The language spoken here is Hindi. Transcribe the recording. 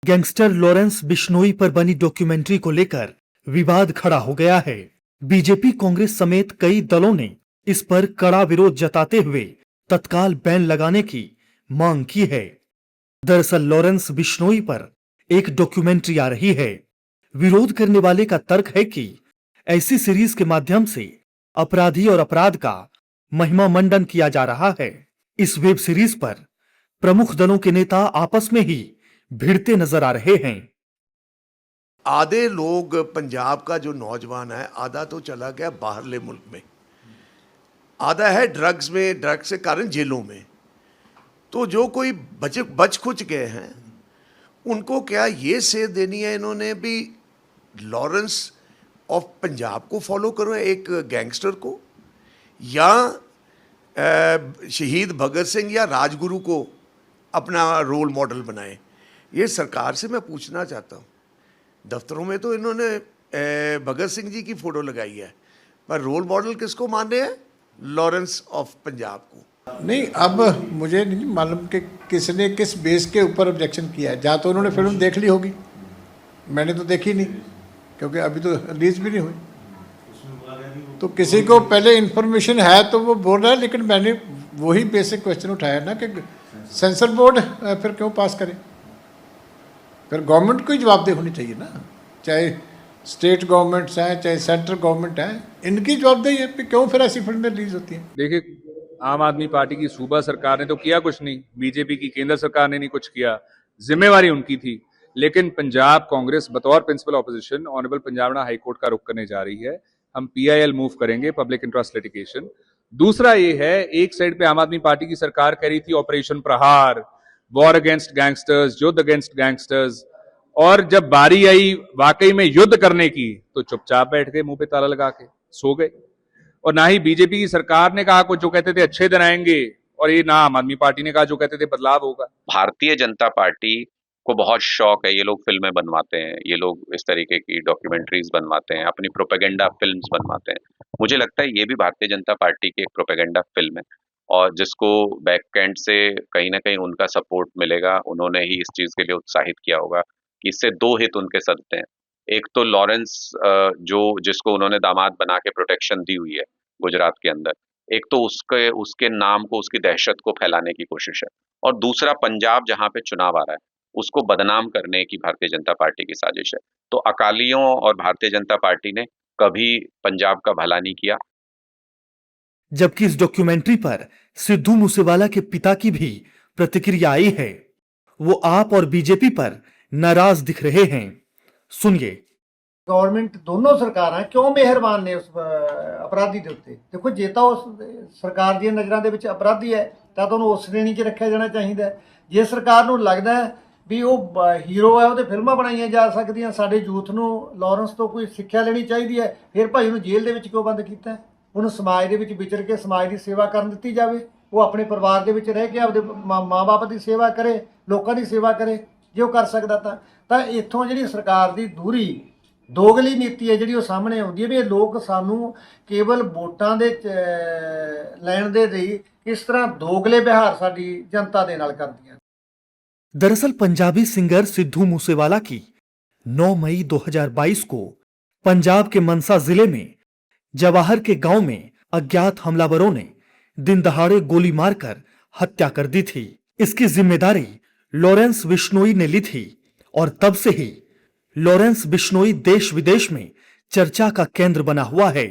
गैंगस्टर लॉरेंस बिश्नोई पर बनी डॉक्यूमेंट्री को लेकर विवाद खड़ा हो गया है। बीजेपी, कांग्रेस समेत कई दलों ने इस पर कड़ा विरोध जताते हुए तत्काल बैन लगाने की मांग की है। दरअसल लॉरेंस बिश्नोई पर एक डॉक्यूमेंट्री आ रही है। विरोध करने वाले का तर्क है कि ऐसी सीरीज के माध्यम से अपराधी और अपराध का महिमा मंडन किया जा रहा है। इस वेब सीरीज पर प्रमुख दलों के नेता आपस में ही भिड़ते नजर आ रहे हैं। आधे लोग पंजाब का जो नौजवान है, आधा तो चला गया बाहरले मुल्क में, आधा है ड्रग्स में, ड्रग्स के कारण जेलों में। तो जो कोई बच खुच गए हैं उनको क्या ये सेध देनी है इन्होंने भी लॉरेंस ऑफ पंजाब को फॉलो करो, एक गैंगस्टर को, या शहीद भगत सिंह या राजगुरु को अपना रोल मॉडल बनाएं। ये सरकार से मैं पूछना चाहता हूँ। दफ्तरों में तो इन्होंने भगत सिंह जी की फ़ोटो लगाई है, पर रोल मॉडल किसको मान रहे हैं? लॉरेंस ऑफ पंजाब को। नहीं, अब मुझे नहीं मालूम कि किसने किस बेस के ऊपर ऑब्जेक्शन किया है। जहाँ तो उन्होंने फिल्म देख ली होगी, मैंने तो देखी नहीं क्योंकि अभी तो रिलीज भी नहीं हुई। तो किसी को पहले इन्फॉर्मेशन है तो वो बोल रहा है, लेकिन मैंने वही बेसिक क्वेश्चन उठाया ना कि सेंसर बोर्ड फिर क्यों पास करे? फिर गवर्नमेंट को ही जवाबदेही होनी चाहिए ना, चाहे स्टेट गवर्नमेंट्स हैं चाहे सेंट्रल गवर्नमेंट है, इनकी जवाबदेही है कि क्यों फिर ऐसी फिल्में रिलीज होती हैं। देखिए, आम आदमी पार्टी की सूबा सरकार ने तो किया कुछ नहीं, बीजेपी की केंद्र सरकार ने नहीं कुछ किया, जिम्मेवारी उनकी थी। लेकिन पंजाब कांग्रेस बतौर प्रिंसिपल ऑपोजिशन ऑनरेबल पंजाबना हाई कोर्ट का रुख करने जा रही है। हम PIL मूव करेंगे, पब्लिक इंटरेस्ट लिटिगेशन। दूसरा ये है, एक साइड पे आम आदमी पार्टी की सरकार कह रही थी ऑपरेशन प्रहार, वॉर अगेंस्ट गैंगस्टर्स, युद्ध अगेंस्ट गैंगस्टर्स, और जब बारी आई वाकई में युद्ध करने की तो चुपचाप बैठ गए, मुंह पे ताला लगा के सो गए। और ना ही बीजेपी की सरकार ने कहा कुछ, जो कहते थे अच्छे दिन आएंगे, और ये ना आम आदमी पार्टी ने कहा जो कहते थे बदलाव होगा। भारतीय जनता पार्टी को बहुत शौक है, ये लोग फिल्में बनवाते हैं, ये लोग इस तरीके की डॉक्यूमेंट्रीज बनवाते हैं, अपनी प्रोपेगेंडा फिल्म्स बनवाते हैं। मुझे लगता है ये भी भारतीय जनता पार्टी की एक प्रोपेगेंडा फिल्म है, और जिसको बैकएंड से कहीं ना कहीं उनका सपोर्ट मिलेगा। उन्होंने ही इस चीज के लिए उत्साहित किया होगा कि इससे दो हित उनके सदते हैं। एक तो लॉरेंस जिसको उन्होंने दामाद बना के प्रोटेक्शन दी हुई है गुजरात के अंदर, एक तो उसके नाम को, उसकी दहशत को फैलाने की कोशिश है, और दूसरा पंजाब जहां पे चुनाव आ रहा है उसको बदनाम करने की भारतीय जनता पार्टी की साजिश है। तो अकालियों और भारतीय जनता पार्टी ने कभी पंजाब का भला नहीं किया। जबकि इस डॉक्यूमेंट्री पर सिद्धू मूसेवाला के पिता की भी प्रतिक्रिया आई है। वो आप और बीजेपी पर नाराज दिख रहे हैं। सुनिए। गवर्नमेंट दोनों सरकारां क्यों मेहरबान ने उस अपराधी ਦੇ ਉੱਤੇ? ਦੇਖੋ, ਜੇ ਤਾਂ ਉਸ ਸਰਕਾਰ ਦੀਆਂ ਨਜ਼ਰਾਂ ਦੇ ਵਿੱਚ ਅਪਰਾਧੀ ਹੈ ਤਾਂ ਉਹਨੂੰ ਉਸ ਸ਼੍ਰੇਣੀ 'ਚ ਰੱਖਿਆ ਜਾਣਾ ਚਾਹੀਦਾ ਹੈ। ਜੇ ਸਰਕਾਰ ਨੂੰ ਲੱਗਦਾ ਹੈ ਵੀ ਉਹ ਹੀਰੋ ਹੈ, ਉਹਦੇ ਫਿਲਮਾਂ ਬਣਾਈਆਂ ਜਾ ਸਕਦੀਆਂ, ਸਾਡੇ ਯੂਥ ਨੂੰ ਲਾਰੈਂਸ ਤੋਂ ਕੋਈ ਸਿੱਖਿਆ ਲੈਣੀ ਚਾਹੀਦੀ ਹੈ, ਫਿਰ ਭਾਈ ਉਹਨੂੰ ਜੇਲ੍ਹ ਦੇ ਵਿੱਚ ਕਿਉਂ ਬੰਦ ਕੀਤਾ? ਉਹਨੂੰ ਸਮਾਜ ਦੇ ਵਿੱਚ ਵਿਚਰ ਕੇ ਸਮਾਜ ਦੀ ਸੇਵਾ ਕਰਨ ਦਿੱਤੀ ਜਾਵੇ। ਉਹ ਆਪਣੇ ਪਰਿਵਾਰ ਦੇ ਵਿੱਚ ਰਹਿ ਕੇ ਆਪਦੇ ਮਾਂ-ਬਾਪ ਦੀ ਸੇਵਾ ਕਰੇ, ਲੋਕਾਂ ਦੀ ਸੇਵਾ ਕਰੇ। ਜੇ ਉਹ ਕਰ ਸਕਦਾ ਤਾਂ ਇੱਥੋਂ ਜਿਹੜੀ ਸਰਕਾਰ ਦੀ ਦੂਰੀ ਦੋਗਲੀ ਨੀਤੀ ਹੈ ਜਿਹੜੀ ਉਹ ਸਾਹਮਣੇ ਆਉਂਦੀ ਹੈ ਵੀ ਇਹ ਲੋਕ ਸਾਨੂੰ ਕੇਵਲ ਵੋਟਾਂ ਦੇ ਲੈਣ ਦੇ ਲਈ ਕਿਸ ਤਰ੍ਹਾਂ ਦੋਗਲੇ ਵਿਹਾਰ ਸਾਡੀ ਜਨਤਾ ਦੇ ਨਾਲ ਕਰਦੀਆਂ। दरअसल पंजाबी सिंगर सिद्धू मूसेवाला की 9 मई 2022 को पंजाब के मनसा जिले में जवाहर के गांव में अज्ञात हमलावरों ने दिन दहाड़े गोली मारकर हत्या कर दी थी। इसकी जिम्मेदारी लॉरेंस बिश्नोई ने ली थी और तब से ही लॉरेंस बिश्नोई देश विदेश में चर्चा का केंद्र बना हुआ है।